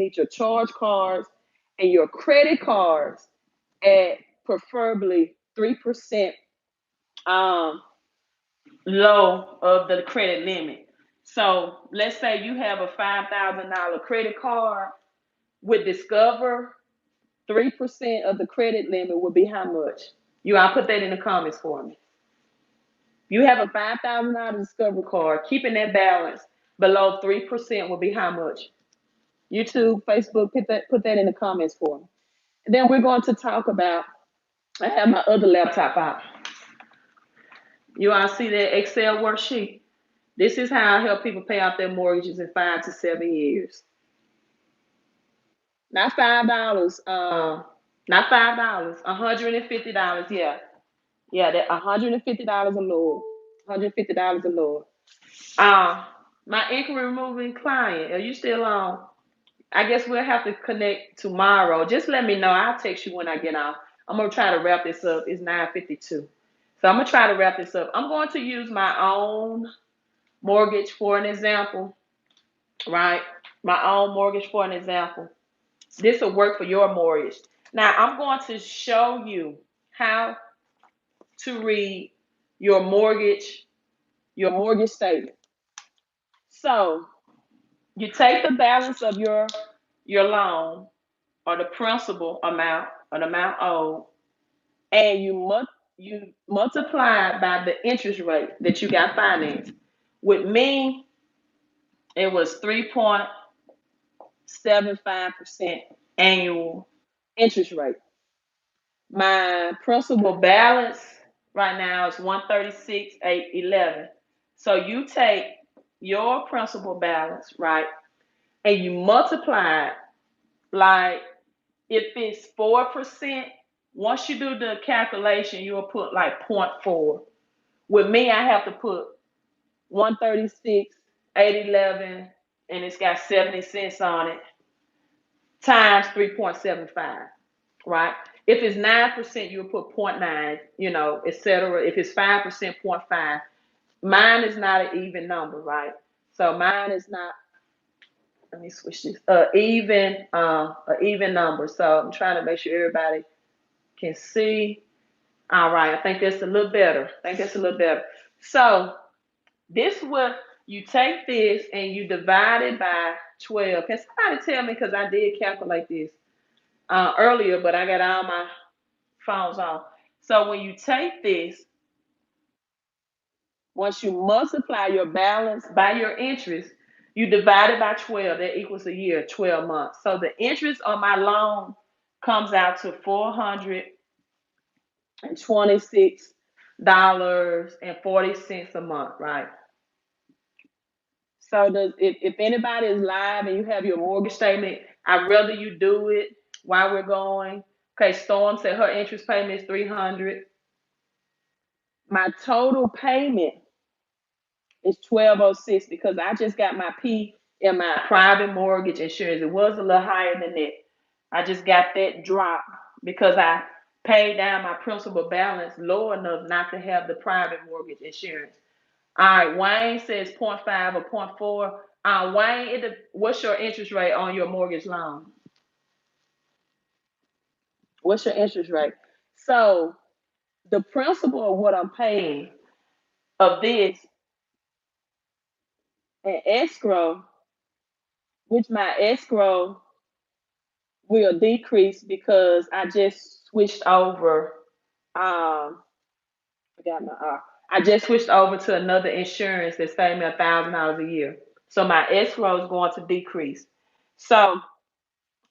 need your charge cards and your credit cards at preferably 3% um, low of the credit limit. So let's say you have a $5,000 credit card with Discover, 3% of the credit limit would be how much? You all put that in the comments for me. You have a $5,000 Discover card, keeping that balance below 3% will be how much? YouTube, Facebook, put that in the comments for me. And then we're going to talk about, I have my other laptop out. You all see that Excel worksheet? This is how I help people pay off their mortgages in 5 to 7 years. Not $5, not $5, $150, yeah. Yeah, that $150 a lower. $150 a lower. My inquiry removing client, are you still on? I guess we'll have to connect tomorrow. Just let me know. I'll text you when I get off. I'm gonna try to wrap this up. It's 9:52. So I'm gonna try to wrap this up. I'm going to use my own mortgage for an example, right? My own mortgage for an example. This will work for your mortgage. Now I'm going to show you how to read your mortgage statement. So you take the balance of your loan or the principal amount or the amount owed, and you multiply it by the interest rate that you got financed. With me, it was 3.75% annual interest rate. My principal balance right now is 136,811. So you take your principal balance, right, and you multiply it, like if it's 4%, once you do the calculation, you'll put like 0.4. With me, I have to put 136,811, and it's got 70 cents on it, times 3.75, right? If it's 9%, you'll put 0.9, etc. If it's 5%, 0.5. Mine is not an even number, right? So mine is not, let me switch this, even number. So I'm trying to make sure everybody can see. All right, I think that's a little better. So this what you take this and you divide it by 12. Can somebody tell me, because I did calculate this earlier, but I got all my phones off. So when you take this, once you multiply your balance by your interest, you divide it by 12. That equals a year, 12 months. So the interest on my loan comes out to $426.40 a month, right? So if anybody is live and you have your mortgage statement, I'd rather you do it while we're going. Okay, Storm said her interest payment is $300. My total payment is $1,206 because I just got my P in my private mortgage insurance. It was a little higher than that. I just got that drop because I paid down my principal balance low enough not to have the private mortgage insurance. All right, Wayne says 0.5 or 0.4. Wayne, what's your interest rate on your mortgage loan? What's your interest rate? So the principal of what I'm paying of this and escrow, which my escrow will decrease because I just switched over. I just switched over to another insurance that's paying me $1,000 a year. So my escrow is going to decrease. So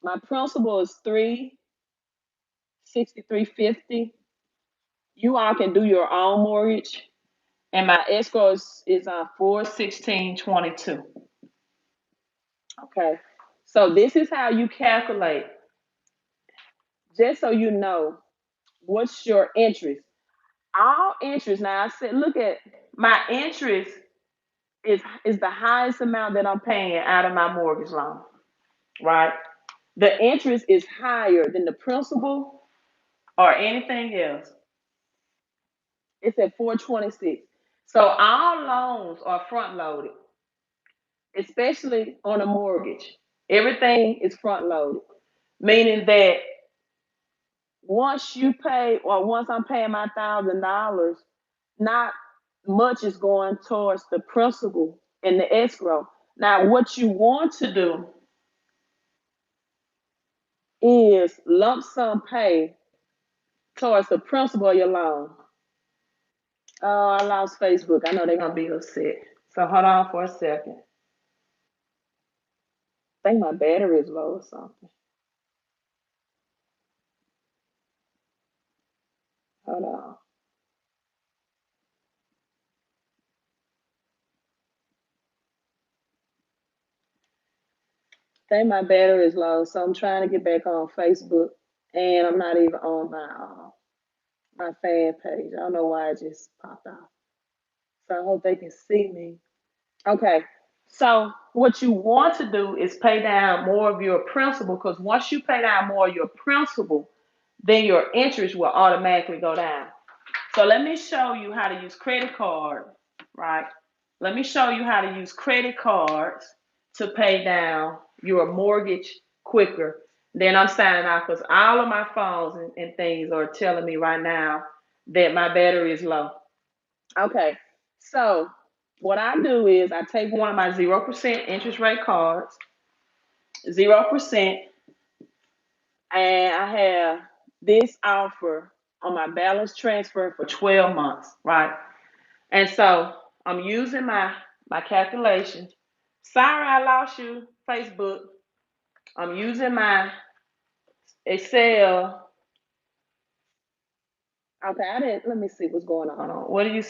my principal is $363.50. You all can do your own mortgage, and my escrow is on $416.22. Okay, so this is how you calculate. Just so you know, what's your interest? All interest. Now I said, look at my interest is the highest amount that I'm paying out of my mortgage loan, right? The interest is higher than the principal or anything else. It's at 426. So all loans are front loaded, especially on a mortgage. Everything is front loaded, meaning that once you pay or once I'm paying my $1,000, not much is going towards the principal and the escrow. Now, what you want to do is lump sum pay towards the principal of your loan. Oh, I lost Facebook. I know they're gonna be upset. So hold on for a second. I think my battery is low or something. Hold on. I think my battery is low, so I'm trying to get back on Facebook, and I'm not even on my fan page. I don't know why it just popped off. So I hope they can see me. Okay. So what you want to do is pay down more of your principal because once you pay down more of your principal, then your interest will automatically go down. So let me show you how to use credit card, right? Let me show you how to use credit cards to pay down your mortgage quicker. Then I'm signing off because all of my phones and things are telling me right now that my battery is low. Okay, so what I do is I take one of my 0% interest rate cards, 0%, and I have this offer on my balance transfer for 12 months, right? And so I'm using my calculations. Sorry, I lost you, Facebook. I'm using my Excel. Okay, I didn't. Let me see what's going on. What are you?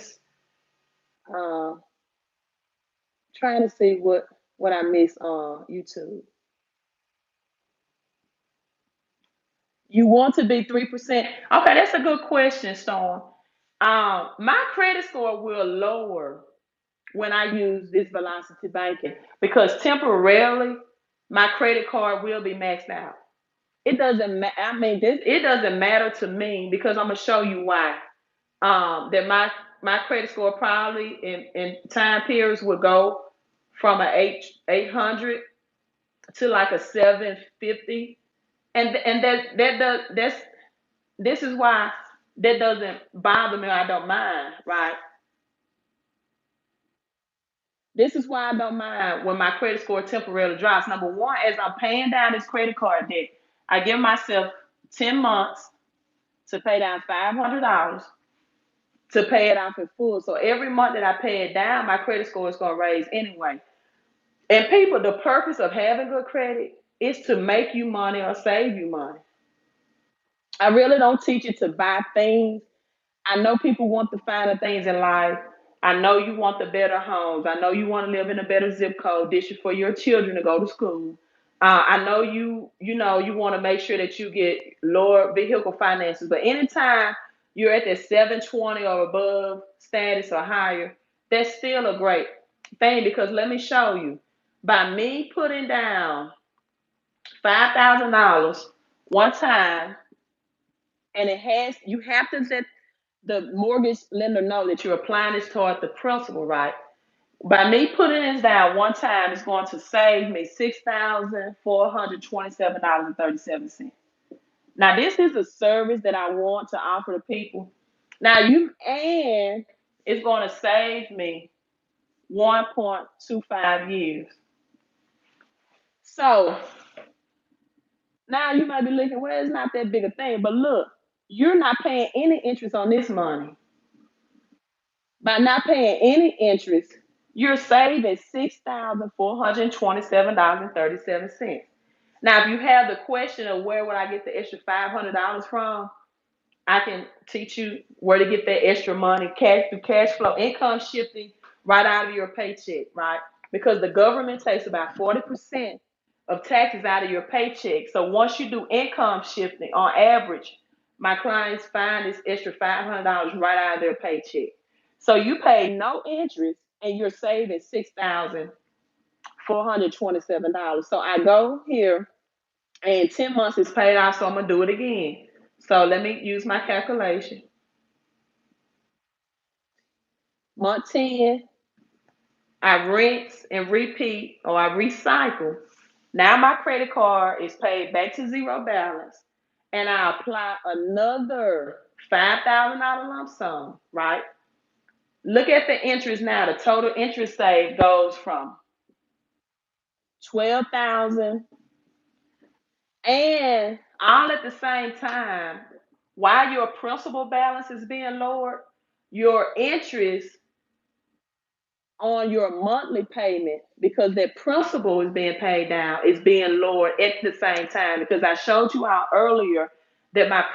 Uh, trying to see what I missed on YouTube. You want to be 3%? Okay, that's a good question, Storm. My credit score will lower when I use this velocity banking because temporarily my credit card will be maxed out. It doesn't matter. I mean, it doesn't matter to me because I'm gonna show you why. That my credit score probably in time periods would go from a 800 to like a 750, and that's this is why that doesn't bother me. I don't mind, right? This is why I don't mind when my credit score temporarily drops. Number one, as I'm paying down this credit card debt, I give myself 10 months to pay down $500 to pay it off in full. So every month that I pay it down, my credit score is going to raise anyway. And people, the purpose of having good credit is to make you money or save you money. I really don't teach you to buy things. I know people want the finer things in life. I know you want the better homes. I know you want to live in a better zip code district for your children to go to school. I know you want to make sure that you get lower vehicle finances. But anytime you're at that 720 or above status or higher, that's still a great thing because let me show you. By me putting down $5,000 one time, and you have to let the mortgage lender know that you're applying this toward the principal, right? By me putting this down one time, it's going to save me $6,427.37. Now, this is a service that I want to offer to people. Now, and it's going to save me 1.25 years. So now you might be looking, well, it's not that big a thing, but look, you're not paying any interest on this money. By not paying any interest, you're saving $6,427.37. Now, if you have the question of where would I get the extra $500 from, I can teach you where to get that extra money, cash flow, income shifting right out of your paycheck, right? Because the government takes about 40% of taxes out of your paycheck. So once you do income shifting, on average, my clients find this extra $500 right out of their paycheck. So you pay no interest and you're saving $6,427. So I go here and 10 months is paid off, so I'm gonna do it again. So let me use my calculation. Month 10, I rinse and repeat or I recycle Now my credit card is paid back to zero balance, and I apply another $5,000 lump sum, right? Look at the interest now. The total interest saved goes from 12,000 and all at the same time, while your principal balance is being lowered, your interest on your monthly payment, because that principal is being paid down, is being lowered at the same time. Because I showed you out earlier that my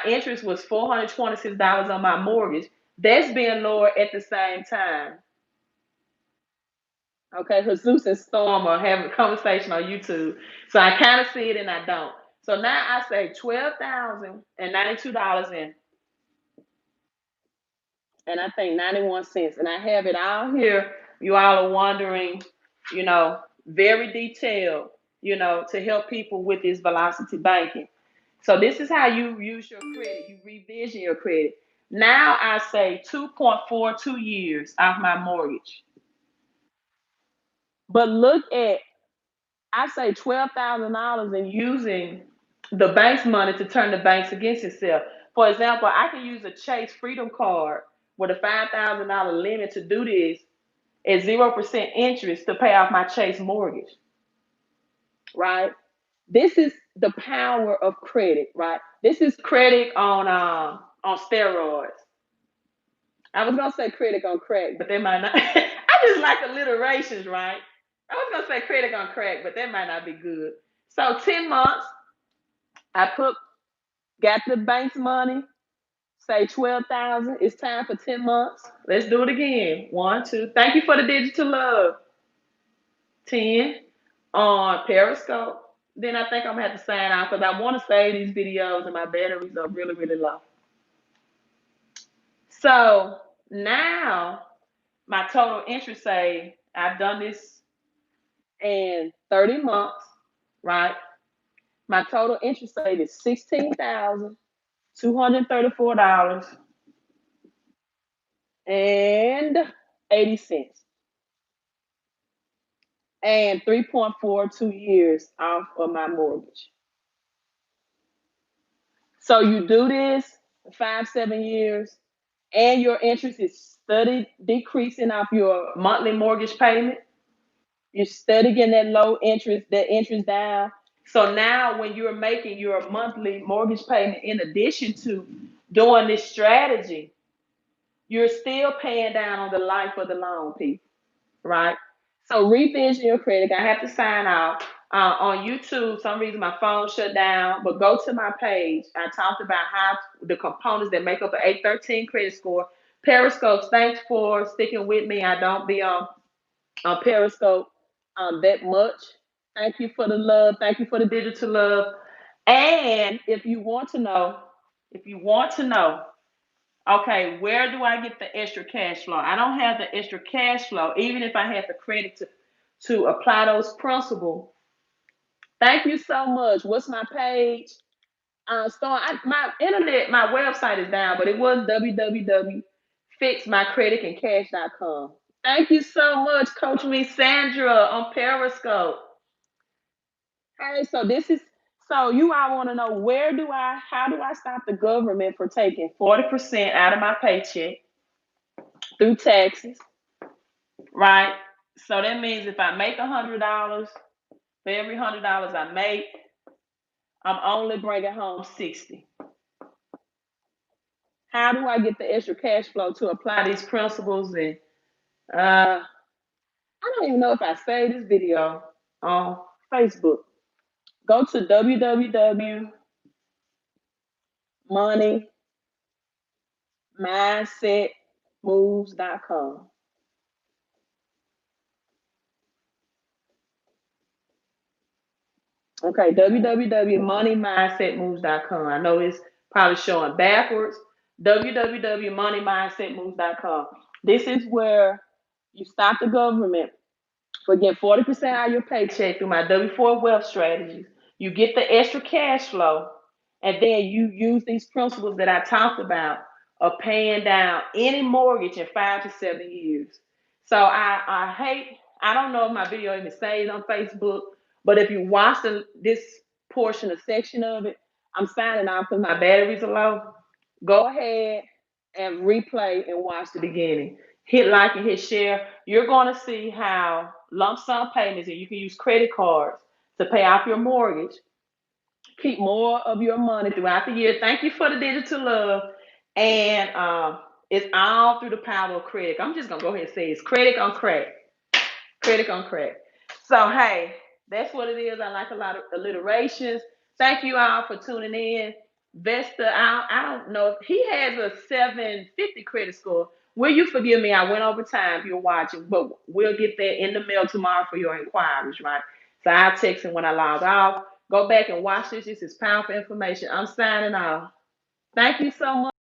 interest was $426 on my mortgage. That's being lowered at the same time. Okay, Jesus and Storm are having a conversation on YouTube. So I kind of see it and I don't. So now I say $12,092 and I think 91 cents. And I have it all here. You all are wondering, very detailed, to help people with this velocity banking. So this is how you use your credit. You revision your credit. Now I say 2.42 years off my mortgage. But look at, I say $12,000 and using the bank's money to turn the banks against itself. For example, I can use a Chase Freedom Card with a $5,000 limit to do this at 0% interest to pay off my Chase mortgage. Right? This is the power of credit, right? This is credit on steroids. I was gonna say credit on crack, but they might not. I just like alliterations, right? I was gonna say credit on crack, but that might not be good. So 10 months, I got the bank's money, say 12,000. It's time for 10 months. Let's do it again. 1, 2. Thank you for the digital love. 10 on Periscope. Then I think I'm gonna have to sign off because I want to save these videos and my batteries are really, really low. So now my total interest save, I've done this in 30 months, right? My total interest save is $16,234.80 and 3.42 years off of my mortgage. So you do this 5-7 years, and your interest is steady decreasing off your monthly mortgage payment. You're steady getting that interest down. So now when you're making your monthly mortgage payment in addition to doing this strategy, you're still paying down on the life of the loan, people, right? So revision your credit. I have to sign out. On YouTube, some reason my phone shut down, but go to my page. I talked about how the components that make up an 813 credit score. Periscope, thanks for sticking with me. I don't be on Periscope that much. Thank you for the love. Thank you for the digital love. And if you want to know, okay, where do I get the extra cash flow? I don't have the extra cash flow, even if I had the credit to apply those principles. Thank you so much. What's my page? My website is down, but it was www.fixmycreditandcash.com. Thank you so much, Coach Me Sandra on Periscope. Hey, so you all want to know how do I stop the government from taking 40% out of my paycheck through taxes, right? So that means if I make $100, for every $100 I make, I'm only bringing home 60. How do I get the extra cash flow to apply these principles? And I don't even know if I saved this video on Facebook. Go to www.moneymindsetmoves.com. Okay, www.moneymindsetmoves.com. I know it's probably showing backwards. www.moneymindsetmoves.com. This is where you stop the government for getting 40% out of your paycheck through my W4 wealth strategies. You get the extra cash flow, and then you use these principles that I talked about of paying down any mortgage in 5 to 7 years. So I hate I don't know if my video even stays on Facebook, but if you watch this portion, a section of it, I'm signing off because my batteries are low. Go ahead and replay and watch the beginning. Hit like and hit share. You're going to see how lump sum payments, and you can use credit cards to pay off your mortgage, keep more of your money throughout the year. Thank you for the digital love. And it's all through the power of credit. I'm just going to go ahead and say it's credit on credit. Credit on credit. So, hey, that's what it is. I like a lot of alliterations. Thank you all for tuning in. Vesta, I don't know. He has a 750 credit score. Will you forgive me? I went over time if you're watching, but we'll get that in the mail tomorrow for your inquiries, right? So I'll text him when I log off. Go back and watch this. This is powerful information. I'm signing off. Thank you so much.